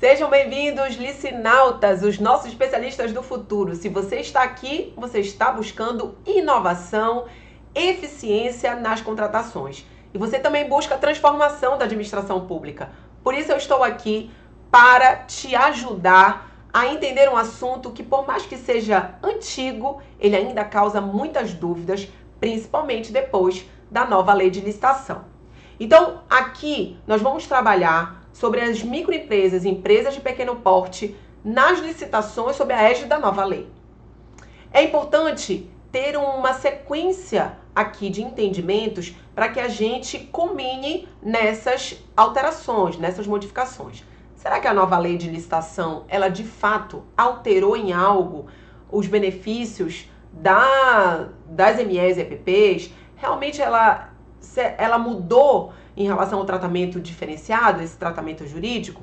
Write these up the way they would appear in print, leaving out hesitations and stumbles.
Sejam bem-vindos, licinautas, os nossos especialistas do futuro. Se você está aqui, você está buscando inovação, eficiência nas contratações. E você também busca a transformação da administração pública. Por isso eu estou aqui para te ajudar a entender um assunto que, por mais que seja antigo, ele ainda causa muitas dúvidas, principalmente depois da nova lei de licitação. Então, aqui nós vamos trabalhar sobre as microempresas e empresas de pequeno porte nas licitações sob a égide da nova lei. É importante ter uma sequência aqui de entendimentos para que a gente culmine nessas alterações, nessas modificações. Será que a nova lei de licitação, ela de fato alterou em algo os benefícios das MEs e EPPs? Realmente ela mudou em relação ao tratamento diferenciado, esse tratamento jurídico?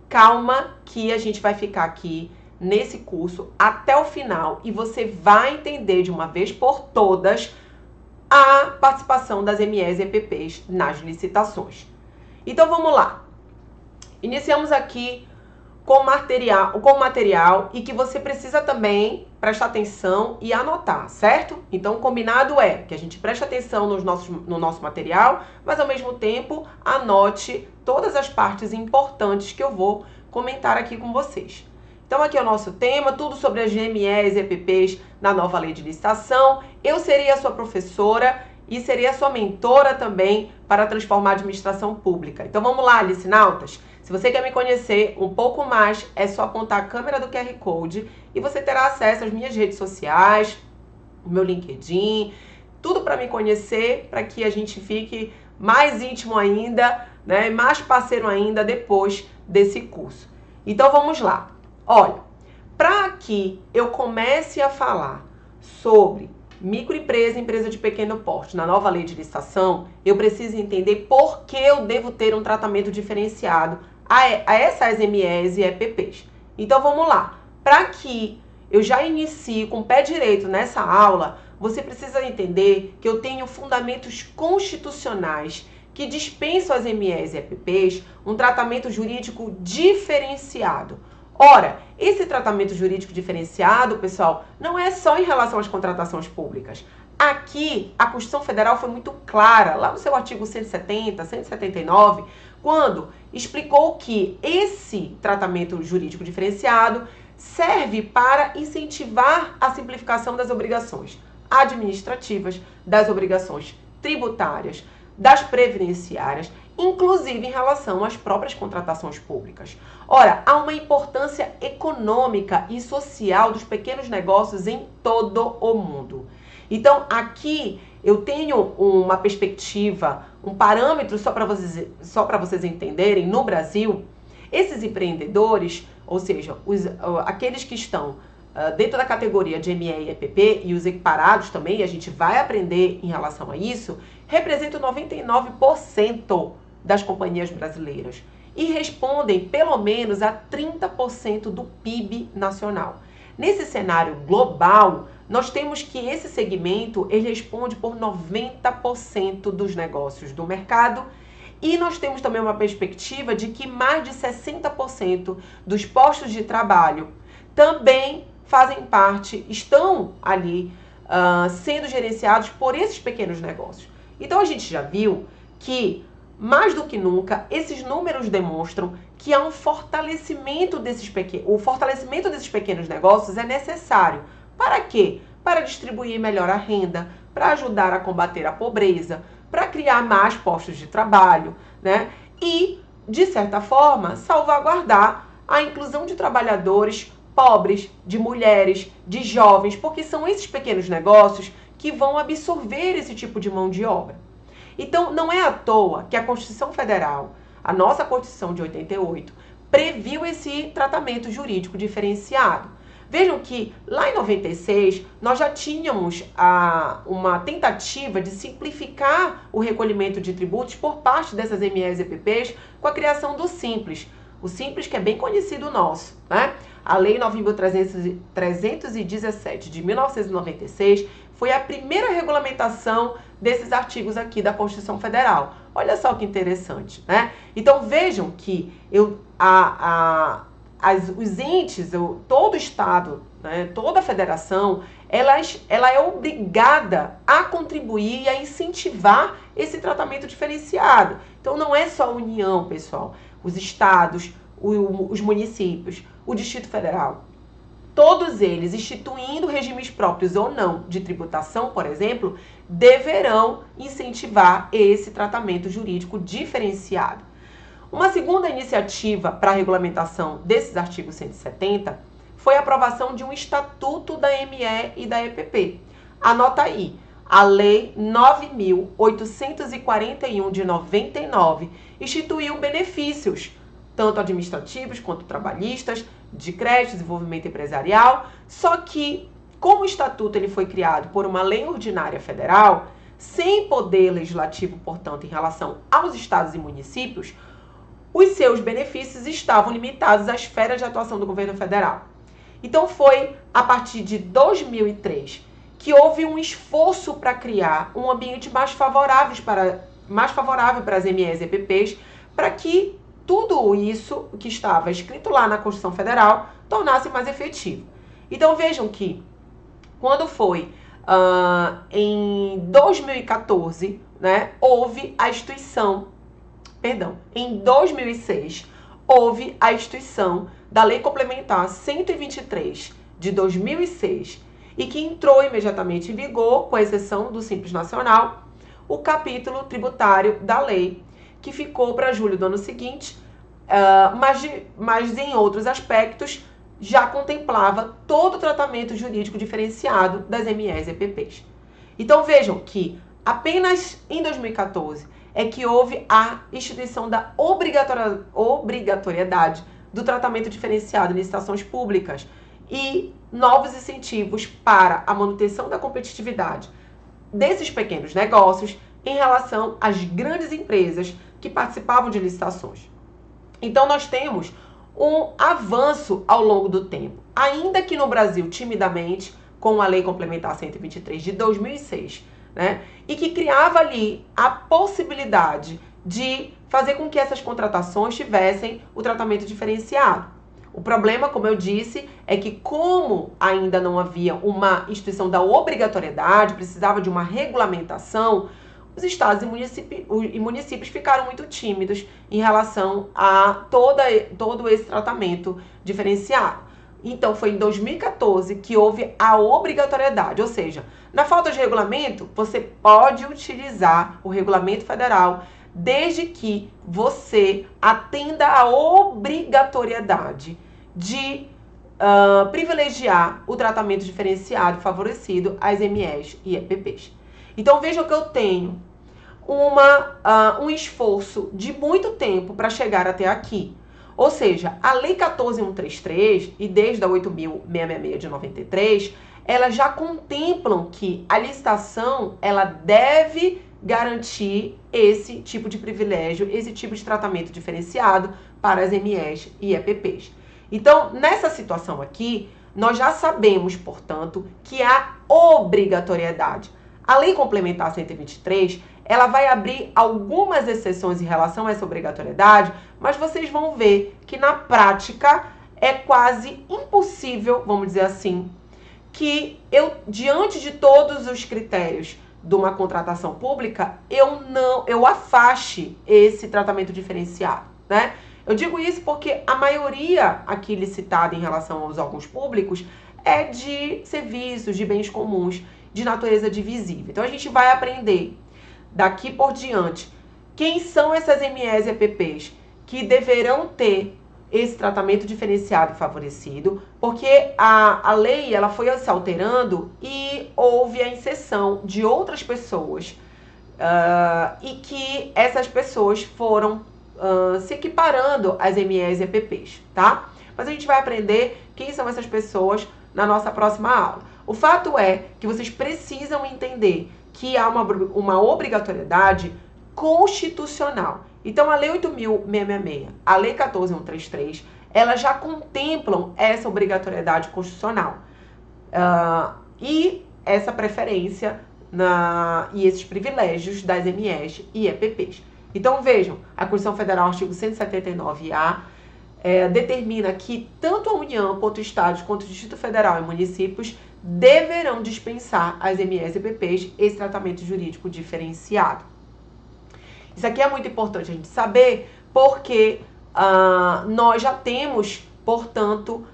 Calma que a gente vai ficar aqui nesse curso até o final e você vai entender de uma vez por todas a participação das MEs e EPPs nas licitações. Então vamos lá. Iniciamos aqui com o material e que você precisa também prestar atenção e anotar, certo? Então, o combinado é que a gente preste atenção no nosso material, mas ao mesmo tempo anote todas as partes importantes que eu vou comentar aqui com vocês. Então, aqui é o nosso tema, tudo sobre as MEs e EPPs na nova lei de licitação. Eu serei a sua professora e serei a sua mentora também para transformar a administração pública. Então, vamos lá, licinautas? Se você quer me conhecer um pouco mais, é só apontar a câmera do QR Code e você terá acesso às minhas redes sociais, o meu LinkedIn, tudo para me conhecer, para que a gente fique mais íntimo ainda, né, mais parceiro ainda depois desse curso. Então vamos lá. Olha, para que eu comece a falar sobre microempresa e empresa de pequeno porte na nova lei de licitação, eu preciso entender por que eu devo ter um tratamento diferenciado a essas MEs e EPPs. Então vamos lá. Para que eu já inicie com o pé direito nessa aula, você precisa entender que eu tenho fundamentos constitucionais que dispensam às MEs e EPPs um tratamento jurídico diferenciado. Ora, esse tratamento jurídico diferenciado, pessoal, não é só em relação às contratações públicas. Aqui, a Constituição Federal foi muito clara, lá no seu artigo 170, 179, quando explicou que esse tratamento jurídico diferenciado serve para incentivar a simplificação das obrigações administrativas, das obrigações tributárias, das previdenciárias, inclusive em relação às próprias contratações públicas. Ora, há uma importância econômica e social dos pequenos negócios em todo o mundo. Então, aqui eu tenho uma perspectiva, um parâmetro só para vocês entenderem, no Brasil, esses empreendedores, ou seja, aqueles que estão dentro da categoria de ME e EPP e os equiparados também, a gente vai aprender em relação a isso, representam 99% das companhias brasileiras e respondem pelo menos a 30% do PIB nacional. Nesse cenário global, nós temos que esse segmento ele responde por 90% dos negócios do mercado e nós temos também uma perspectiva de que mais de 60% dos postos de trabalho também fazem parte, estão ali sendo gerenciados por esses pequenos negócios. Então a gente já viu que, mais do que nunca, esses números demonstram que há um fortalecimento desses pequenos negócios é necessário. Para quê? Para distribuir melhor a renda, para ajudar a combater a pobreza, para criar mais postos de trabalho, né? E, de certa forma, salvaguardar a inclusão de trabalhadores pobres, de mulheres, de jovens, porque são esses pequenos negócios que vão absorver esse tipo de mão de obra. Então, não é à toa que a Constituição Federal, a nossa Constituição de 88, previu esse tratamento jurídico diferenciado. Vejam que lá em 96 nós já tínhamos uma tentativa de simplificar o recolhimento de tributos por parte dessas MEs e EPPs com a criação do Simples. O Simples que é bem conhecido nosso, né? A Lei 9.317 de 1996 foi a primeira regulamentação desses artigos aqui da Constituição Federal. Olha só que interessante, né? Então vejam que os entes, todo o Estado, né, toda a federação, ela é obrigada a contribuir e a incentivar esse tratamento diferenciado. Então não é só a União, pessoal, os estados, os municípios, o Distrito Federal. Todos eles, instituindo regimes próprios ou não de tributação, por exemplo, deverão incentivar esse tratamento jurídico diferenciado. Uma segunda iniciativa para a regulamentação desses artigos 170 foi a aprovação de um estatuto da ME e da EPP. Anota aí, a Lei 9.841 de 99 instituiu benefícios, tanto administrativos quanto trabalhistas, de crédito, desenvolvimento empresarial, só que, como o estatuto ele foi criado por uma lei ordinária federal, sem poder legislativo, portanto, em relação aos estados e municípios, os seus benefícios estavam limitados à esfera de atuação do governo federal. Então foi a partir de 2003 que houve um esforço para criar um ambiente mais favorável para as MEs e EPPs, para que tudo isso que estava escrito lá na Constituição Federal tornasse mais efetivo. Então vejam que quando foi em 2014, né, houve a instituição, em 2006, houve a instituição da Lei Complementar 123 de 2006 e que entrou imediatamente em vigor, com exceção do Simples Nacional, o capítulo tributário da lei, que ficou para julho do ano seguinte, mas em outros aspectos já contemplava todo o tratamento jurídico diferenciado das MEs e EPPs. Então vejam que apenas em 2014 é que houve a instituição da obrigatoriedade do tratamento diferenciado em licitações públicas e novos incentivos para a manutenção da competitividade desses pequenos negócios em relação às grandes empresas que participavam de licitações. Então nós temos um avanço ao longo do tempo, ainda que no Brasil timidamente, com a Lei Complementar 123 de 2006, né? E que criava ali a possibilidade de fazer com que essas contratações tivessem o tratamento diferenciado. O problema, como eu disse, é que como ainda não havia uma instituição da obrigatoriedade, precisava de uma regulamentação, os estados e municípios ficaram muito tímidos em relação a todo esse tratamento diferenciado. Então, foi em 2014 que houve a obrigatoriedade, ou seja, na falta de regulamento, você pode utilizar o regulamento federal desde que você atenda à obrigatoriedade de privilegiar o tratamento diferenciado favorecido às MEs e EPPs. Então, vejam que eu tenho um esforço de muito tempo para chegar até aqui. Ou seja, a Lei 14.133 e desde a 8.666 de 93, elas já contemplam que a licitação ela deve garantir esse tipo de privilégio, esse tipo de tratamento diferenciado para as MEs e EPPs. Então, nessa situação aqui, nós já sabemos, portanto, que há obrigatoriedade. A Lei Complementar 123, ela vai abrir algumas exceções em relação a essa obrigatoriedade, mas vocês vão ver que na prática é quase impossível, vamos dizer assim, que diante de todos os critérios de uma contratação pública, eu afaste esse tratamento diferenciado, né? Eu digo isso porque a maioria aqui licitada em relação aos órgãos públicos é de serviços, de bens comuns, de natureza divisível. Então a gente vai aprender daqui por diante quem são essas MEs e EPPs que deverão ter esse tratamento diferenciado e favorecido, porque a lei ela foi se alterando e houve a inserção de outras pessoas e que essas pessoas foram se equiparando às MEs e EPPs, tá? Mas a gente vai aprender quem são essas pessoas na nossa próxima aula. O fato é que vocês precisam entender que há uma obrigatoriedade constitucional. Então, a Lei 8.666, a Lei 14.133, elas já contemplam essa obrigatoriedade constitucional. E essa preferência e esses privilégios das MEs e EPPs. Então vejam, a Constituição Federal, artigo 179-A, determina que tanto a União, quanto Estados, quanto o Distrito Federal e municípios deverão dispensar às MEs e EPPs esse tratamento jurídico diferenciado. Isso aqui é muito importante a gente saber, porque nós já temos, portanto,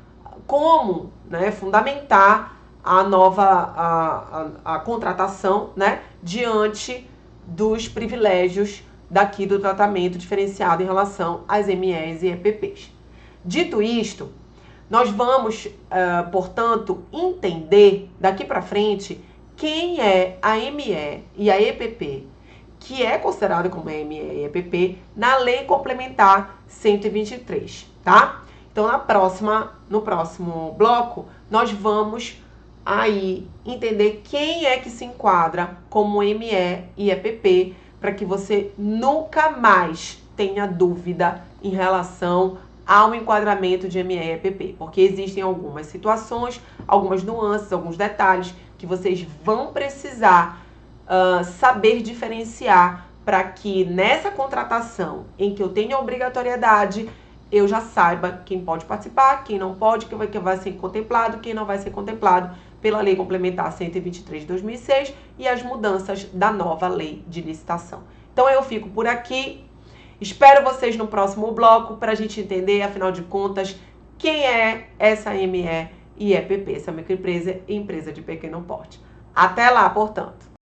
como, né, fundamentar a nova a contratação, né, diante dos privilégios daqui do tratamento diferenciado em relação às MEs e EPPs. Dito isto, nós vamos, portanto, entender daqui para frente quem é a ME e a EPP, que é considerada como ME e EPP na Lei Complementar 123, tá? Então, no próximo bloco, nós vamos aí entender quem é que se enquadra como ME e EPP, para que você nunca mais tenha dúvida em relação ao enquadramento de ME e EPP, porque existem algumas situações, algumas nuances, alguns detalhes que vocês vão precisar saber diferenciar, para que nessa contratação em que eu tenho a obrigatoriedade, eu já saiba quem pode participar, quem não pode, quem vai ser contemplado, quem não vai ser contemplado pela Lei Complementar 123 de 2006 e as mudanças da nova Lei de Licitação. Então eu fico por aqui, espero vocês no próximo bloco para a gente entender, afinal de contas, quem é essa ME e EPP, essa microempresa e empresa de pequeno porte. Até lá, portanto!